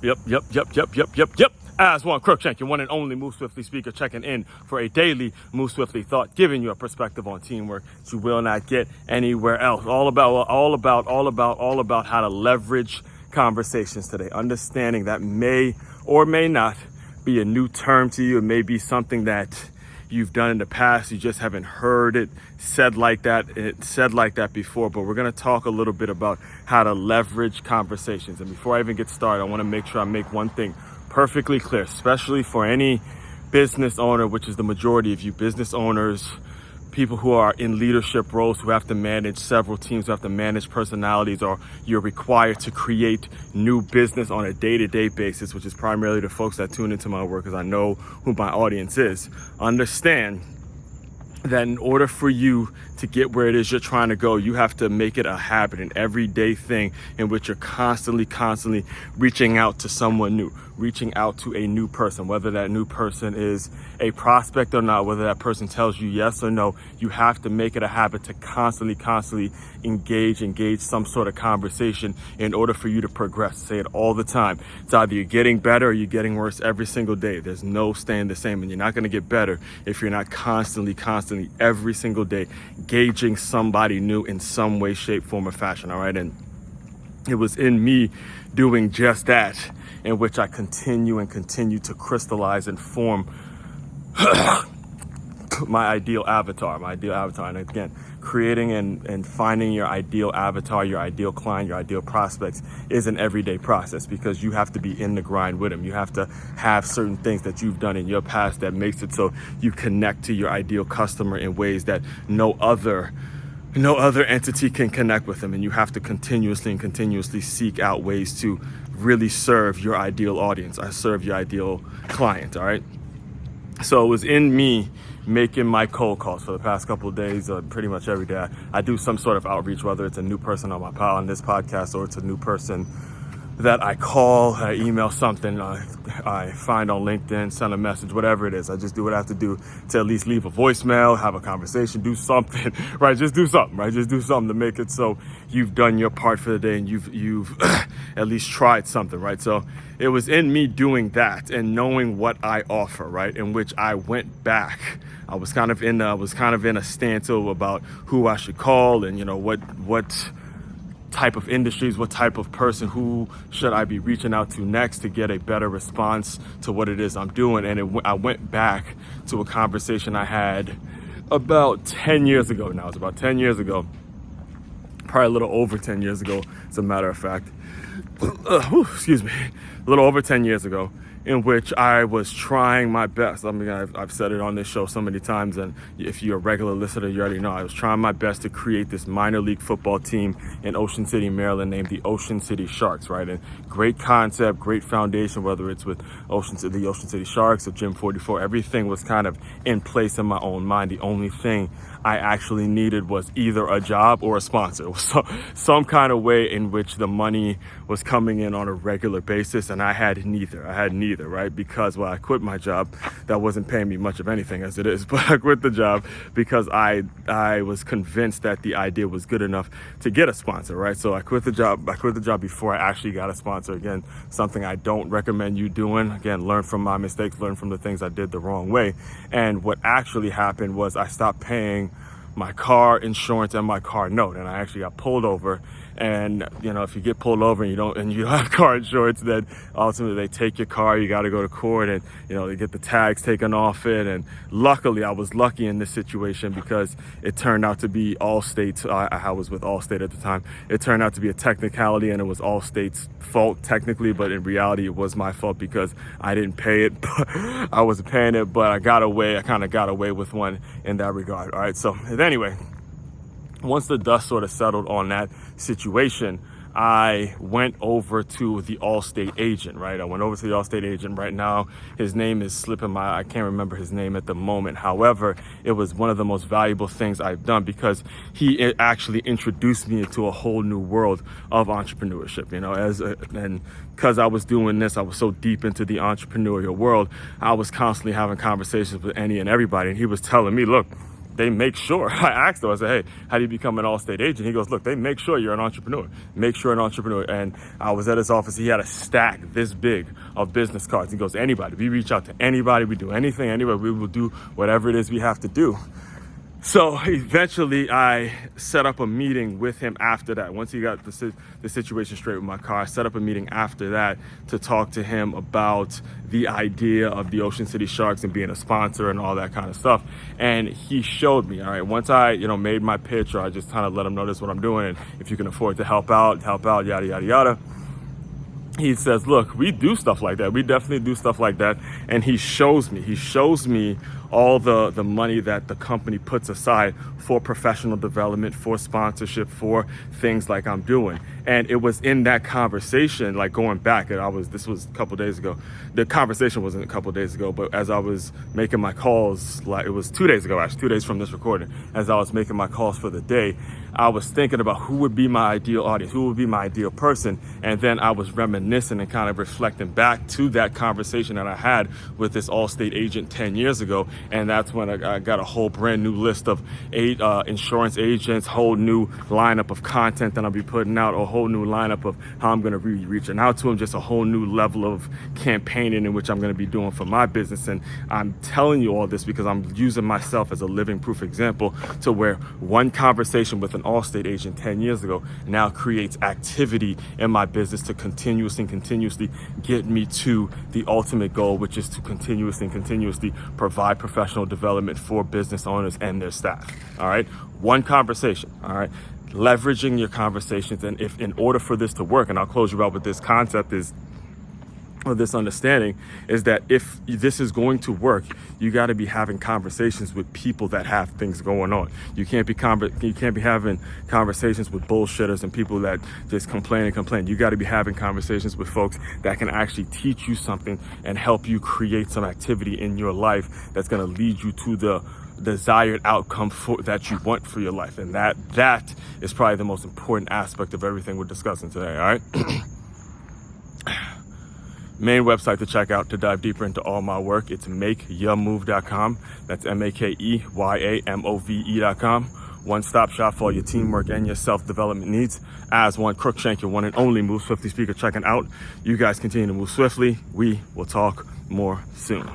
Yep. Aswand, Cruickshank, your one and only Move Swiftly speaker, checking in for a daily Move Swiftly thought, giving you a perspective on teamwork that you will not get anywhere else. All about how to leverage conversations today. Understanding that may or may not be a new term to you. It may be something that you've done in the past. You just haven't heard it said like that before. But we're going to talk a little bit about how to leverage conversations. And before I even get started, I want to make sure I make one thing perfectly clear, especially for any business owner, which is the majority of you business owners, people who are in leadership roles, who have to manage several teams, who have to manage personalities, or you're required to create new business on a day-to-day basis, which is primarily the folks that tune into my work, because I know who my audience is. Understand that in order for you to get where it is you're trying to go, you have to make it a habit, an everyday thing in which you're constantly reaching out to someone new, reaching out to a new person, whether that new person is a prospect or not, whether that person tells you yes or no. You have to make it a habit to constantly engage some sort of conversation in order for you to progress. Say it all the time. It's either you're getting better or you're getting worse every single day. There's no staying the same, and you're not going to get better if you're not constantly every single day gauging somebody new in some way, shape, form, or fashion. All right. And it was in me doing just that in which I continue to crystallize and form my ideal avatar. And again, creating and finding your ideal avatar, your ideal client, your ideal prospects is an everyday process, because you have to be in the grind with them. You have to have certain things that you've done in your past that makes it so you connect to your ideal customer in ways that no other entity can connect with them. And you have to continuously seek out ways to really serve your ideal audience. I serve your ideal client. All right. So it was in me making my cold calls for the past couple of days, pretty much every day. I do some sort of outreach, whether it's a new person on this podcast, or it's a new person that I call, I email something, I find on LinkedIn, send a message, whatever it is. I just do what I have to do to at least leave a voicemail, have a conversation, do something, right? Just do something to make it so you've done your part for the day and you've at least tried something, right? So it was in me doing that and knowing what I offer, right? In which I went back. I was kind of in a standstill about who I should call and, what type of industries, what type of person, who should I be reaching out to next to get a better response to what it is I'm doing. And I went back to a conversation I had about 10 years ago now. It's about 10 years ago, probably a little over 10 years ago, as a matter of fact. Excuse me. A little over 10 years ago, in which I was trying my best. I mean, I've said it on this show so many times, and if you're a regular listener, you already know. I was trying my best to create this minor league football team in Ocean City, Maryland, named the Ocean City Sharks, right? And great concept, great foundation, whether it's with the Ocean City Sharks or Gym 44, everything was kind of in place in my own mind. The only thing I actually needed was either a job or a sponsor. So some kind of way in which the money was coming in on a regular basis, and I had neither, right? Because when I quit my job, that wasn't paying me much of anything as it is, but I quit the job because I was convinced that the idea was good enough to get a sponsor, right? So I quit the job before I actually got a sponsor. Again, something I don't recommend you doing. Again, learn from my mistakes, learn from the things I did the wrong way. And what actually happened was I stopped paying my car insurance and my car note, and I actually got pulled over. And if you get pulled over and you don't have car insurance, then ultimately they take your car. You got to go to court, and they get the tags taken off it. And luckily, I was lucky in this situation because it turned out to be Allstate. I was with Allstate at the time. It turned out to be a technicality, and it was Allstate's fault technically, but in reality, it was my fault because I didn't pay it. I wasn't paying it, but I got away. I kind of got away with one in that regard. All right. So anyway, once the dust sort of settled on that situation, I went over to the Allstate agent, right? I went over to the Allstate agent. Right now, his name is slipping I can't remember his name at the moment. However, it was one of the most valuable things I've done because he actually introduced me into a whole new world of entrepreneurship, and because I was doing this, I was so deep into the entrepreneurial world, I was constantly having conversations with any and everybody. And he was telling me, look, they make sure. I asked him, I said, hey, how do you become an Allstate agent? He goes, look, they make sure you're an entrepreneur. Make sure an entrepreneur. And I was at his office. He had a stack this big of business cards. He goes, anybody, we reach out to anybody, we do anything, anywhere, we will do whatever it is we have to do. So eventually I set up a meeting with him after that. Once he got the situation straight with my car, I set up a meeting after that to talk to him about the idea of the Ocean City Sharks and being a sponsor and all that kind of stuff. And he showed me, all right, once I, made my pitch, or I just kind of let him know this is what I'm doing, and if you can afford to help out, yada, yada, yada. He says, look, we do stuff like that. We definitely do stuff like that. And he shows me all the money that the company puts aside for professional development, for sponsorship, for things like I'm doing. And it was in that conversation, like going back, and this was a couple days ago. The conversation wasn't a couple days ago, but as I was making my calls, like it was 2 days ago, actually 2 days from this recording, as I was making my calls for the day, I was thinking about who would be my ideal audience, who would be my ideal person. And then I was reminiscing and kind of reflecting back to that conversation that I had with this Allstate agent 10 years ago. And that's when I got a whole brand new list of 8 insurance agents, whole new lineup of content that I'll be putting out, a whole new lineup of how I'm going to be reaching out to them, just a whole new level of campaigning in which I'm going to be doing for my business. And I'm telling you all this because I'm using myself as a living proof example to where one conversation with an Allstate agent 10 years ago now creates activity in my business to continuously get me to the ultimate goal, which is to continuously provide professional development for business owners and their staff. All right, one conversation. All right, leveraging your conversations. And if in order for this to work, and I'll close you out with this concept or this understanding, is that if this is going to work, you got to be having conversations with people that have things going on. You can't be having conversations with bullshitters and people that just complain. You got to be having conversations with folks that can actually teach you something and help you create some activity in your life that's going to lead you to the desired outcome that you want for your life. And that is probably the most important aspect of everything we're discussing today. All right. Main website to check out to dive deeper into all my work, it's makeyourmove.com. That's makeyaMove.com. One-stop shop for all your teamwork and your self-development needs. Aswand, Cruickshank, your one and only Move Swiftly speaker checking out. You guys continue to move swiftly. We will talk more soon.